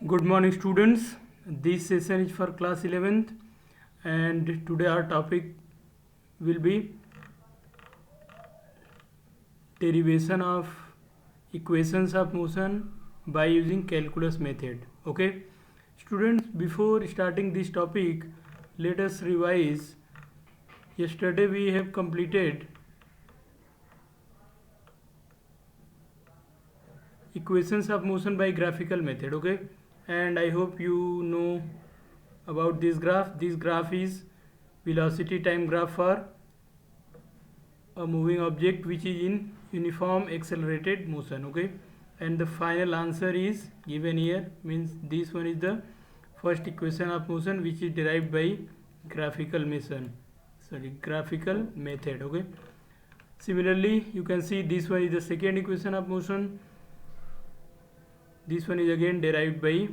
Good morning, students. This session is for class 11th, and today our topic will be derivation of equations of motion by using calculus method. Okay, students, before starting this topic, let us revise. Yesterday we have completed equations of motion by graphical method. Okay, and I hope you know about this graph. This graph is velocity time graph for a moving object which is in uniform accelerated motion. Okay, and the final answer is given here, means this one is the first equation of motion which is derived by graphical method. Okay, similarly you can see this one is the second equation of motion. This one is again derived by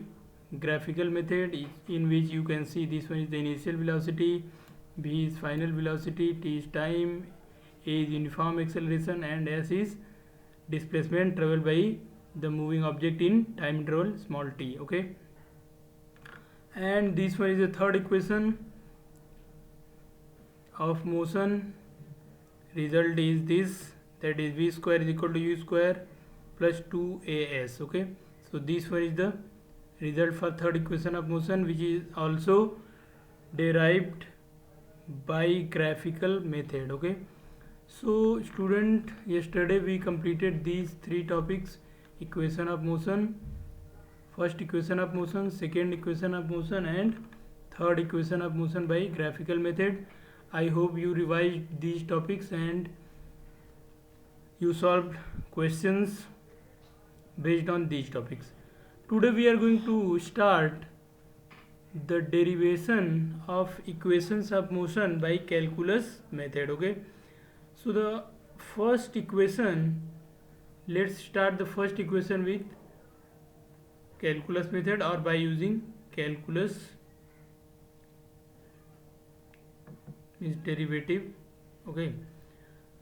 graphical method, in which you can see this one is the initial velocity, v is final velocity, t is time, a is uniform acceleration, and s is displacement traveled by the moving object in time interval small t. Okay, and this one is the third equation of motion. Result is this, that is v square is equal to u square plus 2as. Okay, so this one is the result for third equation of motion, which is also derived by graphical method. Okay, so student, yesterday we completed these three topics: equation of motion, first equation of motion, second equation of motion, and third equation of motion by graphical method. I hope you revised these topics and you solved questions based on these topics. Today we are going to start the derivation of equations of motion by calculus method. Okay, so the first equation, let's start the first equation with calculus method or by using calculus, means derivative. Okay,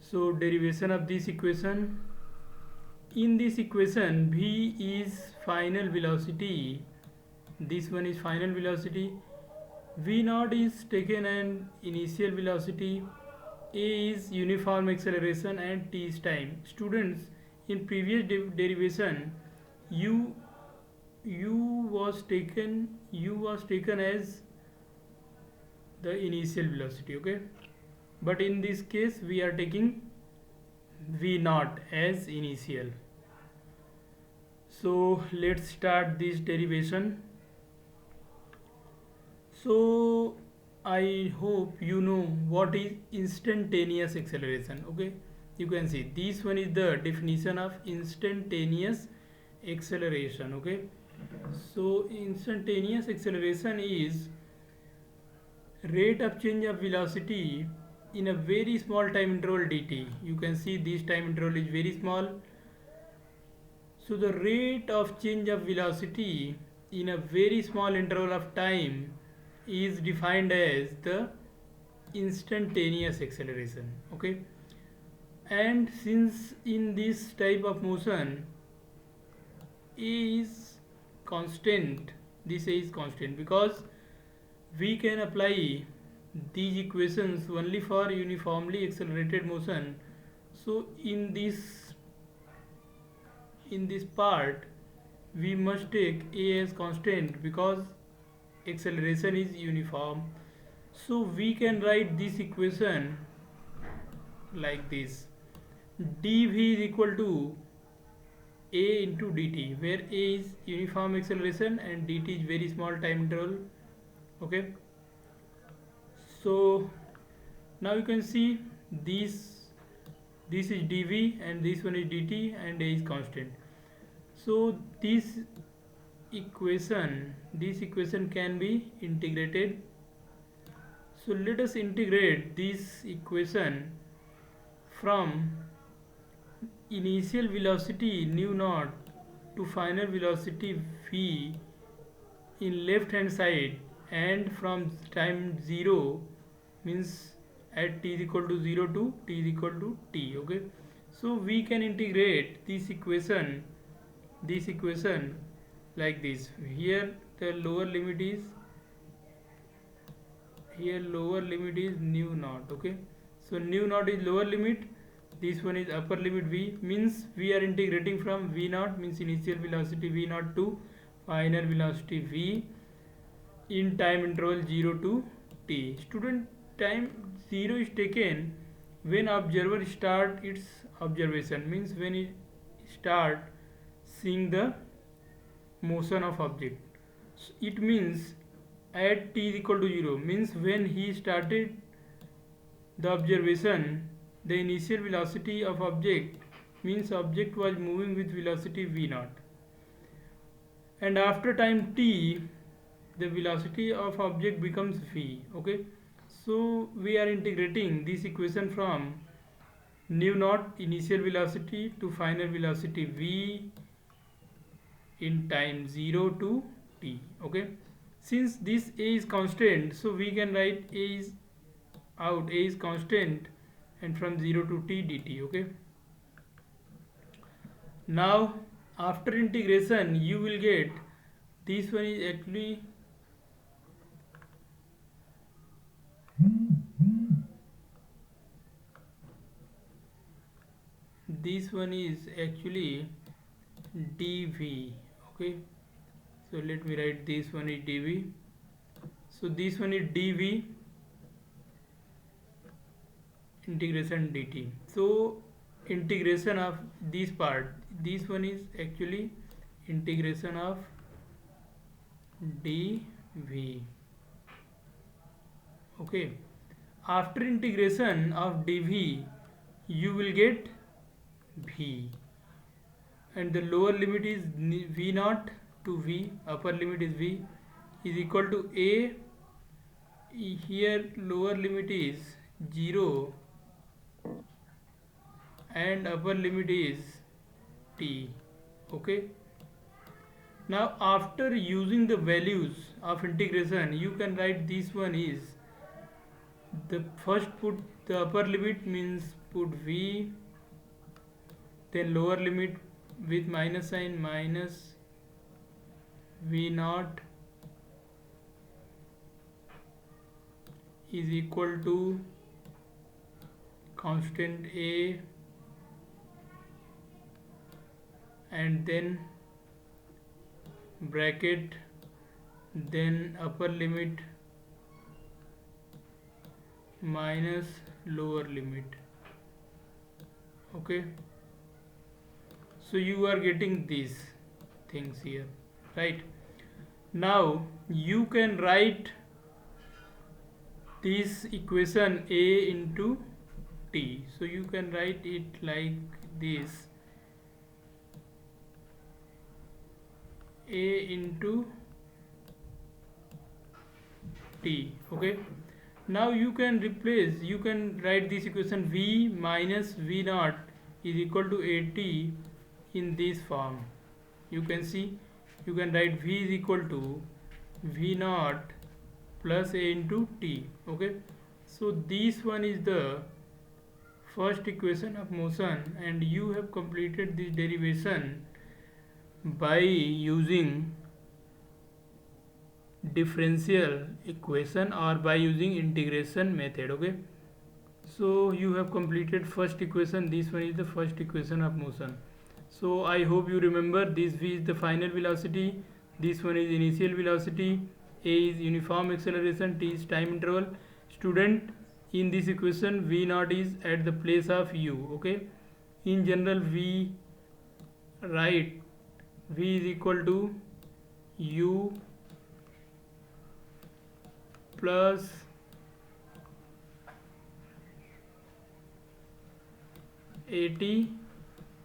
so derivation of this equation. In this equation, v is final velocity, this one is final velocity, v naught is taken an initial velocity, a is uniform acceleration, and t is time. Students, in previous derivation, u was taken as the initial velocity. Okay, but in this case we are taking v naught as initial. So let's start this derivation. So I hope you know what is instantaneous acceleration. Okay, you can see this one is the definition of instantaneous acceleration. Okay, so instantaneous acceleration is rate of change of velocity in a very small time interval dt. You can see this time interval is very small. So the rate of change of velocity in a very small interval of time is defined as the instantaneous acceleration. Okay, and since in this type of motion a is constant, this a is constant, because we can apply these equations only for uniformly accelerated motion. So in this part we must take a as constant because acceleration is uniform. So we can write this equation like this: dv is equal to a into dt, where a is uniform acceleration and dt is very small time interval. Okay, so now you can see this is dv and this one is dt and a is constant. So this equation can be integrated. So let us integrate this equation from initial velocity nu naught to final velocity v in left hand side, and from time 0, means at t is equal to 0 to t is equal to t. Okay, so we can integrate this equation like this. Here the lower limit is, here lower limit is nu naught. Okay, so nu naught is lower limit, this one is upper limit v, means we are integrating from v naught, means initial velocity v naught, to final velocity v in time interval 0 to t. Student, time 0 is taken when observer start its observation, means when it start seeing the motion of object. So it means at t is equal to 0, means when he started the observation, the initial velocity of object, means object was moving with velocity v naught, and after time t the velocity of object becomes v. Okay, so we are integrating this equation from nu naught initial velocity to final velocity v in time 0 to t. Okay, since this a is constant, so we can write a is out, a is constant, and from 0 to t dt. Okay, now after integration you will get, this one is actually, this one is actually dv. Okay, so let me write, this one is dv, so this one is dv integration dt. So integration of this part, this one is actually integration of dv. Okay, after integration of dv you will get v, and the lower limit is v naught to v, upper limit is v, is equal to a, here lower limit is 0 and upper limit is t. Okay, now after using the values of integration you can write, this one is, the first put the upper limit, means put v, then lower limit with minus sign, minus v naught is equal to constant a, and then bracket, then upper limit minus lower limit. Okay, so you are getting these things here, right? Now you can write this equation a into t, so you can write it like this, a into t. Okay, now you can replace, you can write this equation v minus v naught is equal to at in this form. You can see, you can write v is equal to v naught plus a into t. Okay, so this one is the first equation of motion, and you have completed this derivation by using differential equation or by using integration method. Okay, so you have completed first equation, this one is the first equation of motion. So I hope you remember, this v is the final velocity, this one is initial velocity, a is uniform acceleration, t is time interval. Student, in this equation v naught is at the place of u. Okay, in general we write v is equal to u plus at.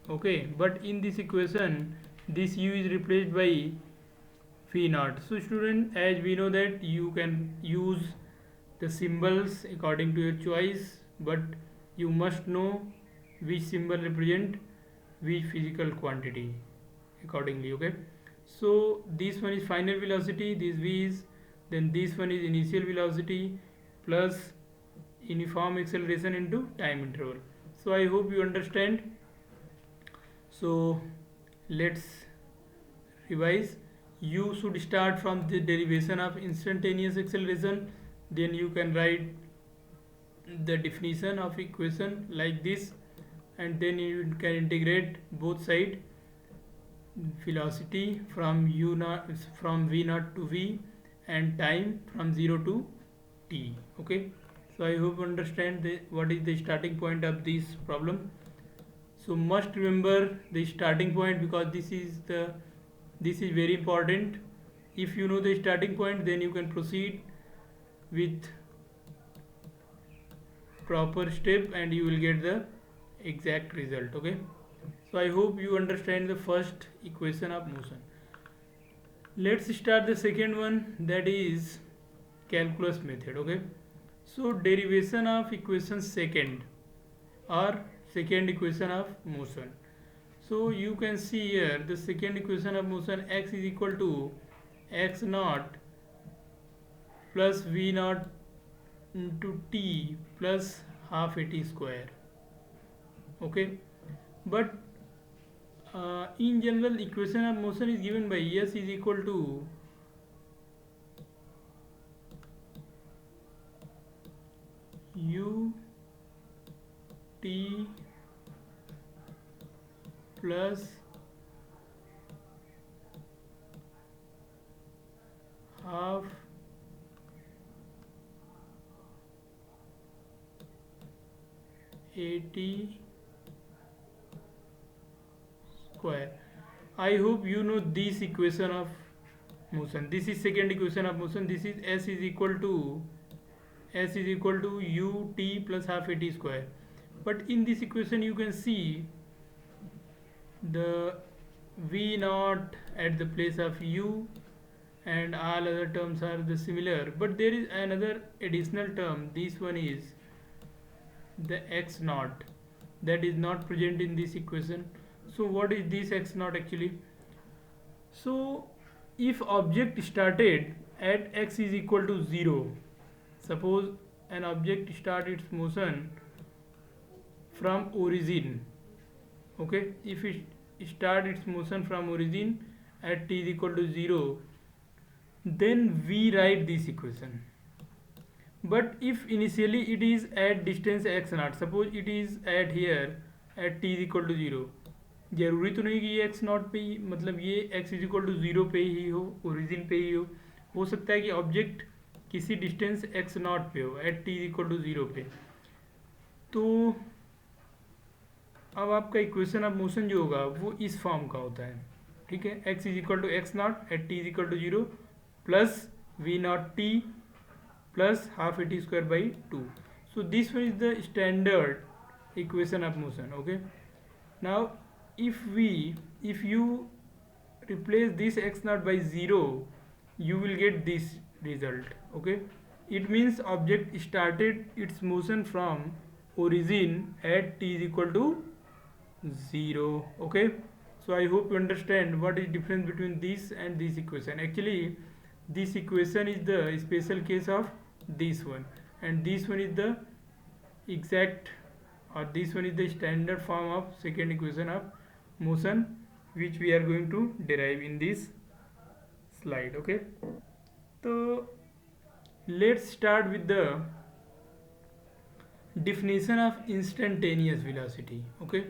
Okay, but in this equation this u is replaced by v naught. So student, as we know that you can use the symbols according to your choice, but you must know which symbol represent which physical quantity accordingly. Okay, so this one is final velocity, this v is, then this one is initial velocity plus uniform acceleration into time interval. So I hope you understand. So let's revise. you should start from the derivation of instantaneous acceleration. Then you can write the definition of equation like this, and then you can integrate both side, velocity from u naught, from v naught to v, and time from 0 to t. Okay, so I hope you understand what is the starting point of this problem. So must remember the starting point, because this is very important. If you know the starting point, then you can proceed with proper step and you will get the exact result. Okay, so I hope you understand the first equation of motion. Let's start the second one, that is calculus method. Okay, so derivation of equation second, or second equation of motion. So you can see here the second equation of motion, x is equal to x naught plus v naught into t plus half at square. Okay, but in general equation of motion is given by s is equal to u t plus half at square. I hope you know this equation of motion. This is second equation of motion. This is s is equal to u t plus half at square. But in this equation you can see the v naught at the place of u, and all other terms are the similar, but there is another additional term. This one is the x naught, that is not present in this equation. So what is this x naught actually? So if object started at x is equal to 0, suppose an object start its motion from origin. Okay, if it start its motion from origin at t is equal to 0, then we write this equation. But if initially it is at distance x naught, suppose it is at here at t is equal to 0, जरूरी तो नहीं कि ये x naught पे ही, मतलब ये x is equal to 0 पे ही हो, ओरिजिन पे ही हो सकता है कि ऑब्जेक्ट किसी डिस्टेंस x नॉट पे हो at t is equal to 0 पे. तो अब आपका इक्वेशन ऑफ मोशन जो होगा वो इस फॉर्म का होता है. ठीक है, x is equal to X naught at t is equal to 0 plus v naught t plus half at square by 2. So this one is the standard equation of motion. Okay, now if you replace this x naught by 0, you will get this result. Okay, it means object started its motion from origin at t is equal to 0. Okay, so I hope you understand what is difference between this and this equation. Actually this equation is the special case of this one, and this one is the exact, or this one is the standard form of second equation of motion, which we are going to derive in this slide. Okay, so let's start with the definition of instantaneous velocity. Okay,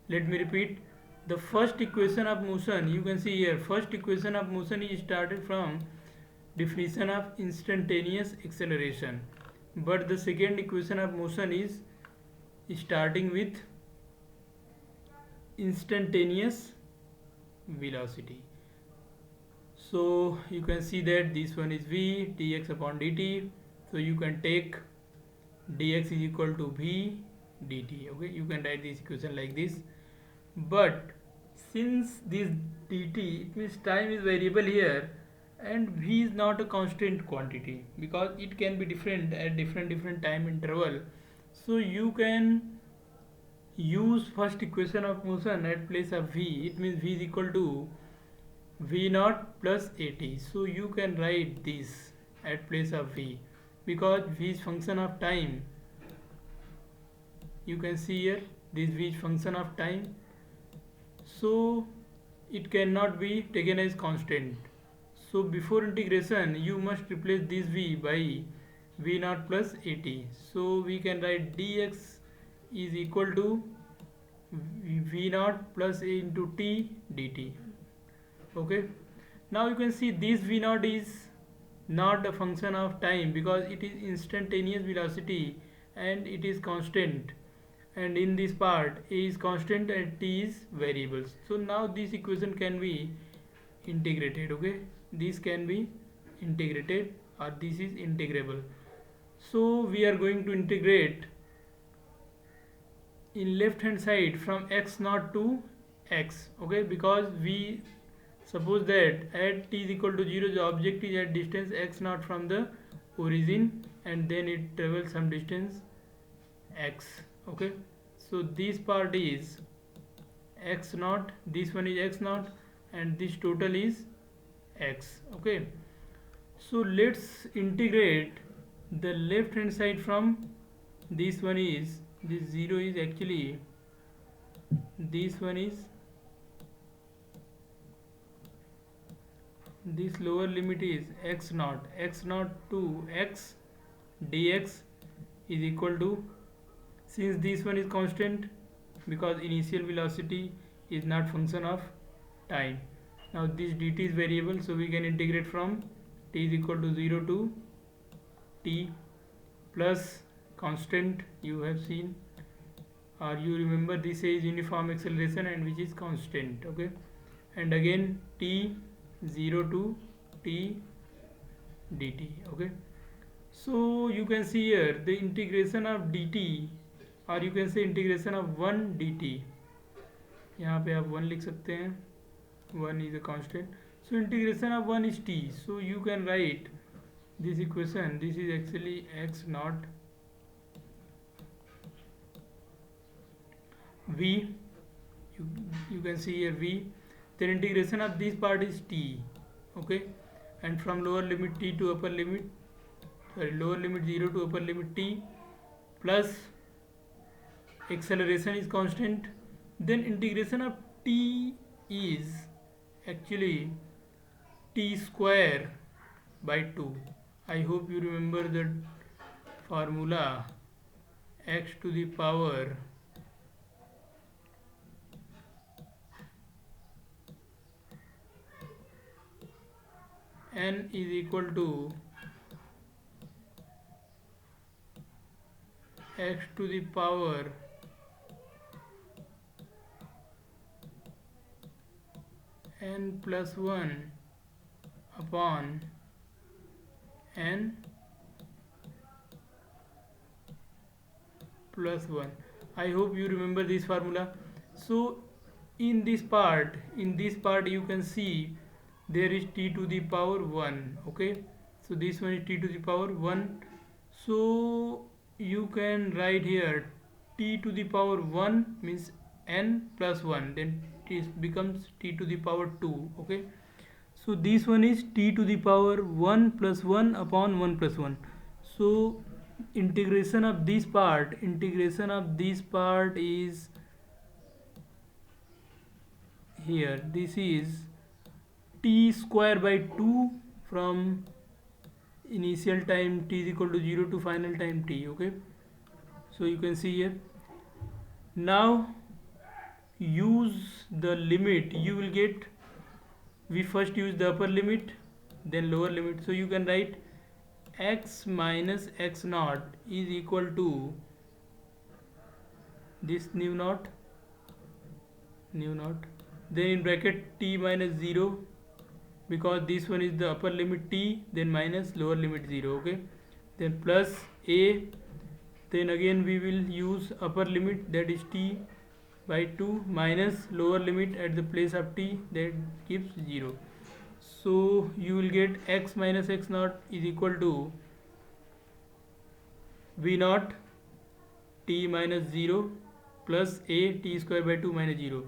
let me repeat. The first equation of motion, you can see here, first equation of motion is started from definition of instantaneous acceleration, but the second equation of motion is starting with instantaneous velocity. So you can see that this one is v dx upon dt, so you can take dx is equal to v dt. Okay, you can write this equation like this, but since this dt, it means time is variable here, and v is not a constant quantity because it can be different at different time interval. So you can use first equation of motion at place of v. It means v is equal to v naught plus at. So you can write this at place of v, because v is function of time. You can see here this v is function of time, so it cannot be taken as constant. So before integration you must replace this v by v naught plus at. So we can write dx is equal to v naught plus a into t dt. Okay, now you can see this v naught is not a function of time because it is instantaneous velocity and it is constant, and in this part a is constant and t is variables. So now this equation can be integrated. Okay, this can be integrated or this is integrable. So we are going to integrate in left hand side from x naught to x. Okay, because we suppose that at t is equal to 0 the object is at distance x naught from the origin and then it travels some distance x. Okay, so this part is x naught, this one is x naught, and this total is x. Okay, so let's integrate the left hand side from this one is this 0 is actually this one is this lower limit is x naught to x dx is equal to, since this one is constant because initial velocity is not function of time, now this dt is variable, so we can integrate from t is equal to 0 to t plus constant you have seen, or you remember this is uniform acceleration and which is constant. Okay, and again t 0 to t dt. Okay, so you can see here the integration of dt, or you can say integration of 1 dt. यहाँ पे आप 1 लिख सकते हैं, 1 is a constant, so integration of 1 is t. So you can write this equation, this is actually x naught v, you can see here v, then integration of this part is t. Okay, and from lower limit t to upper limit, lower limit 0 to upper limit t, plus acceleration is constant, then integration of t is actually t square by 2. I hope you remember the formula, x to the power n is equal to x to the power n plus 1 upon n plus 1. I hope you remember this formula. So in this part you can see there is t to the power 1. Okay, so this one is t to the power 1, so you can write here t to the power 1 means n plus 1, then it becomes t to the power 2. Okay, so this one is t to the power 1 plus 1 upon 1 plus 1. So integration of this part is here, this is t square by 2 from initial time t is equal to 0 to final time t. Okay, so you can see here, now use the limit, you will get, we first use the upper limit then lower limit, so you can write x minus x naught is equal to this nu naught, then in bracket t minus 0, because this one is the upper limit t, then minus lower limit 0. Okay, then plus a, then again we will use upper limit, that is t by 2, minus lower limit at the place of t, that gives 0. So you will get x minus x naught is equal to v naught t minus 0 plus a t square by 2 minus 0.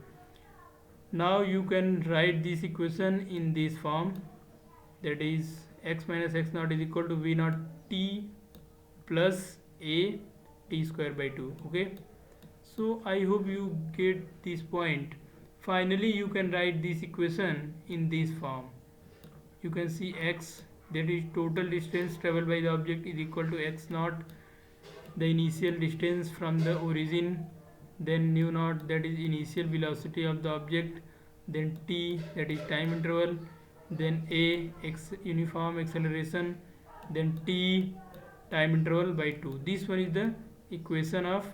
Now you can write this equation in this form, that is x minus x naught is equal to v naught t plus a t square by 2. Okay, so I hope you get this point. Finally you can write this equation in this form. you can see x, that is total distance traveled by the object, is equal to x naught, the initial distance from the origin, then nu naught, that is initial velocity of the object, then t, that is time interval, then a, x uniform acceleration, then t time interval by 2. This one is the equation of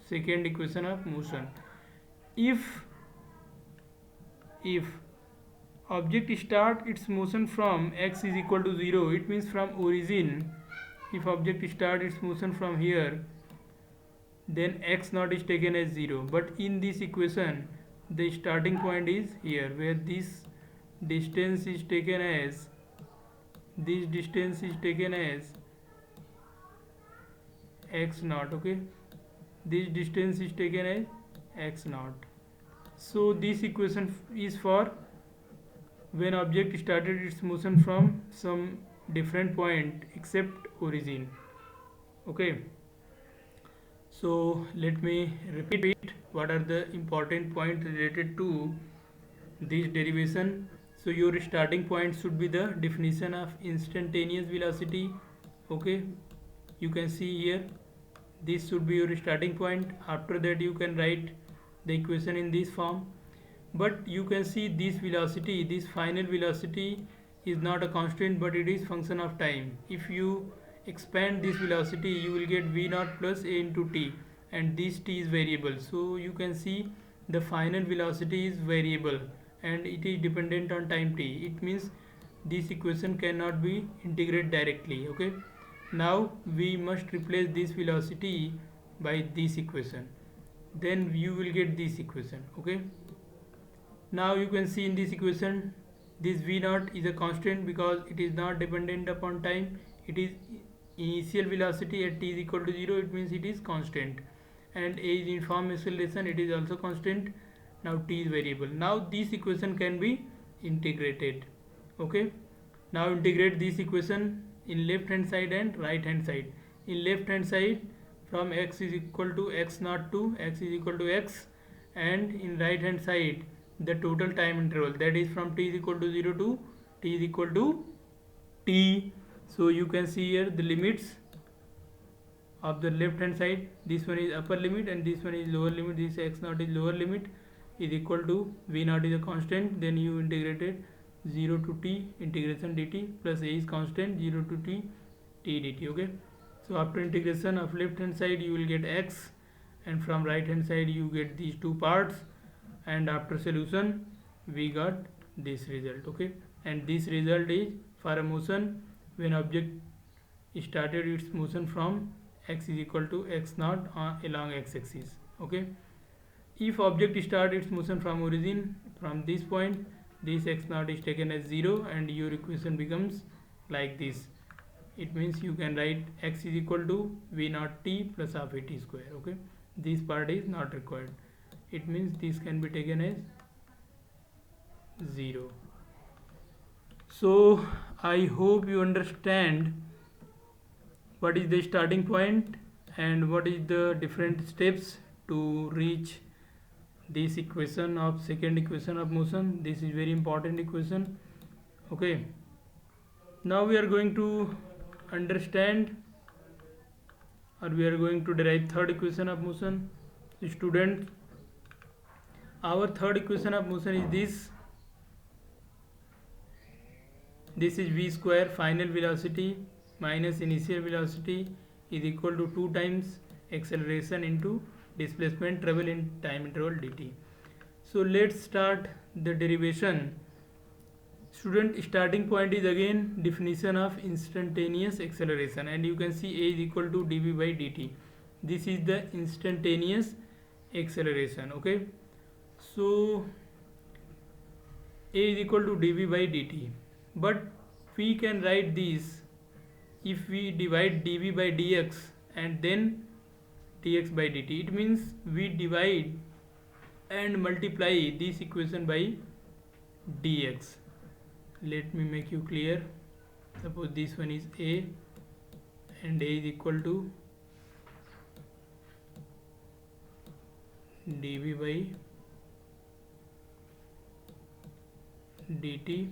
second equation of motion. If object start its motion from x is equal to 0, it means from origin, if object start its motion from here, then x naught is taken as 0. But in this equation the starting point is here, where this distance is taken as x naught. Okay, this distance is taken as x naught. So this equation is for when object started its motion from some different point except origin. Okay, so let me repeat what are the important points related to this derivation. So your starting point should be the definition of instantaneous velocity. Okay, you can see here, this should be your starting point. After that you can write the equation in this form. But you can see this velocity, this final velocity is not a constant, but it is function of time. If you expand this velocity, you will get v naught plus a into t, and this t is variable. So you can see the final velocity is variable and it is dependent on time t. It means this equation cannot be integrated directly. Okay, now we must replace this velocity by this equation, then you will get this equation. Okay, now you can see in this equation this v naught is a constant because it is not dependent upon time. It is initial velocity at t is equal to 0, it means it is constant, and a is uniform acceleration, it is also constant. Now t is variable. Now this equation can be integrated. Okay, now integrate this equation in left hand side and right hand side. In left hand side, from x is equal to x naught to x is equal to x, and in right hand side the total time interval, that is from t is equal to 0 to t is equal to t. So you can see here the limits of the left hand side. This one is upper limit and this one is lower limit. This x naught is lower limit, is equal to v naught is a constant, then you integrated 0 to t integration dt, plus a is constant, 0 to t dt. Okay, so after integration of left hand side you will get x, and from right hand side you get these two parts, and after solution we got this result. Okay, and this result is for a motion when object started its motion from x is equal to x naught along x axis. Okay, if object start its motion from origin, from this point, this x naught is taken as 0 and your equation becomes like this. It means you can write x is equal to v naught t plus half a t square. Okay, this part is not required. It means this can be taken as 0. So I hope you understand what is the starting point and what is the different steps to reach this equation of second equation of motion. This is very important equation. Okay, now we are going to understand, or we are going to derive third equation of motion. Students, our third equation of motion is this. This is v square final velocity minus initial velocity is equal to 2 times acceleration into displacement travel in time interval dt. So let's start the derivation. Student, starting point is again definition of instantaneous acceleration, and you can see a is equal to dv by dt. This is the instantaneous acceleration. Okay, so a is equal to dv by dt, but we can write this if we divide dv by dx and then dx by dt. It means we divide and multiply this equation by dx. Let me make you clear. Suppose this one is a and a is equal to dv by dt,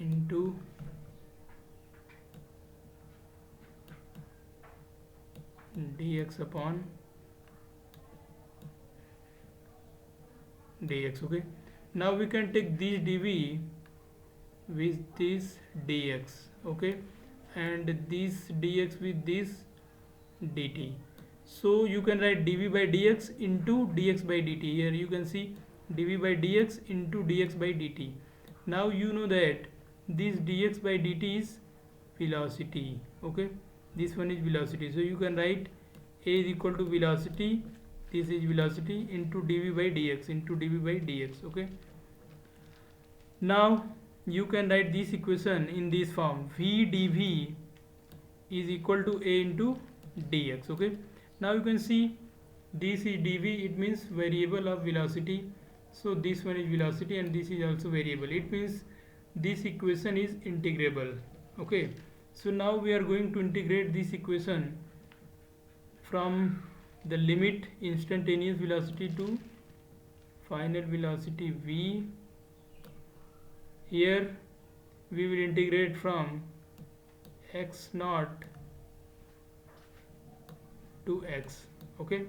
into dx upon dx. Okay, now we can take this dv with this dx. Okay, and this dx with this dt. So you can write dv by dx into dx by dt. Here you can see dv by dx into dx by dt. Now you know that this dx by dt is velocity. Okay, this one is velocity, so you can write a is equal to velocity, this is velocity, into dv by dx, into dv by dx. Okay, now you can write this equation in this form: v dv is equal to a into dx. Okay, now you can see this is dv, it means variable of velocity, so this one is velocity and this is also variable, it means this equation is integrable. Okay, so now we are going to integrate this equation from the limit instantaneous velocity to final velocity v. Here we will integrate from x naught to x. Okay,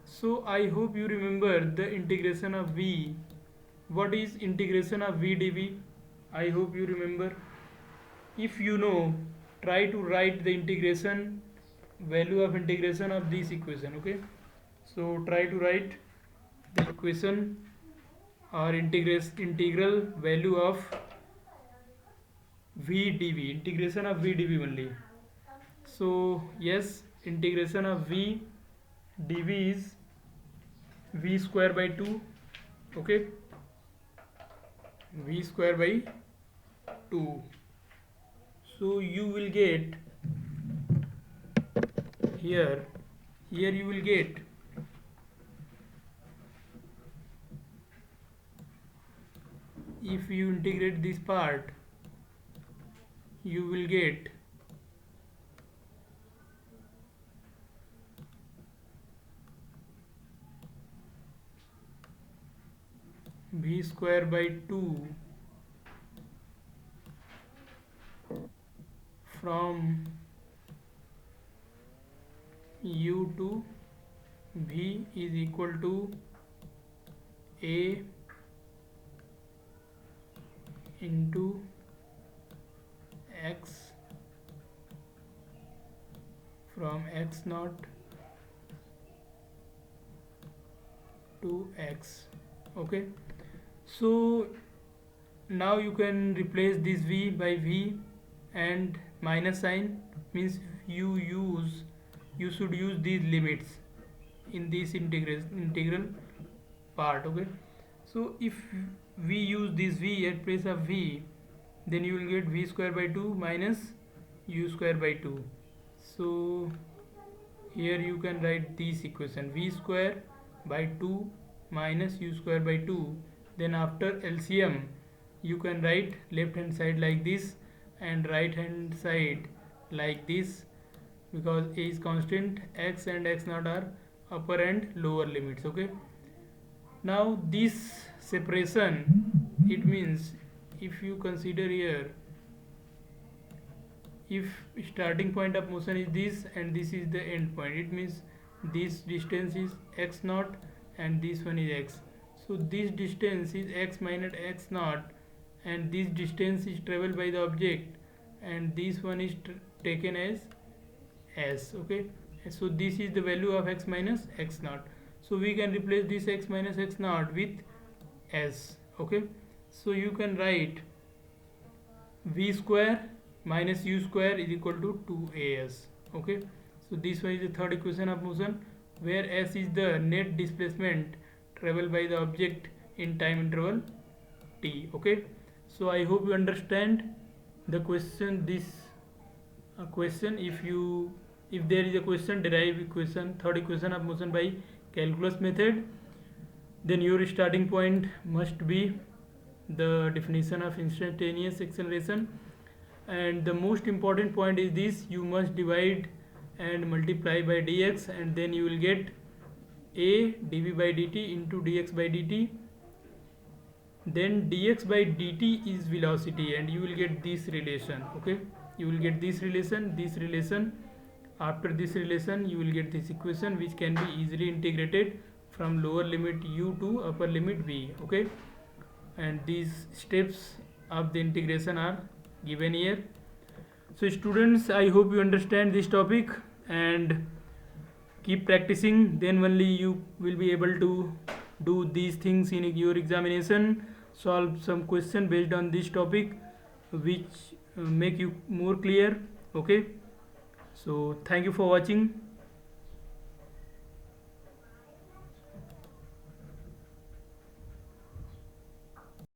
so I hope you remember the integration of v. What is integration of v dv? I hope you remember. If you know, try to write the integration value of integration of this equation. Okay, so try to write the equation or integral value of v dv, integration of v dv only. So yes, integration of v dv is v square by 2. Okay, v square by 2. So you will get here you will get if you integrate this part, you will get v square by 2 from u to v is equal to a into x from x naught to x. Okay, so now you can replace this v by v, and minus sign means you should use these limits in this integral part. Okay, so if we use this v at place of v, then you will get v square by 2 minus u square by 2. So here you can write this equation: v square by 2 minus u square by 2. Then after LCM you can write left hand side like this and right hand side like this, because a is constant, x and x naught are upper and lower limits. Okay, now this separation, it means if you consider here, if starting point of motion is this and this is the end point, it means this distance is x naught and this one is x. So this distance is x minus x naught, and this distance is traveled by the object, and this one is taken as s. Okay, so this is the value of x minus x naught. So we can replace this x minus x naught with s. Okay, so you can write v square minus u square is equal to 2as. Okay, so this one is the third equation of motion, where s is the net displacement traveled by the object in time interval t. Okay, so I hope you understand the question. This question, if there is a question, derive equation, third equation of motion by calculus method, then your starting point must be the definition of instantaneous acceleration, and the most important point is this: you must divide and multiply by dx, and then you will get a dv by dt into dx by dt. then dx by dt is velocity, and you will get this relation. Okay, you will get this relation. After this relation you will get this equation, which can be easily integrated from lower limit u to upper limit v. Okay, and these steps of the integration are given here. So students, I hope you understand this topic and keep practicing, then only you will be able to do these things in your examination. Solve some question based on this topic, which make you more clear. Okay, so thank you for watching.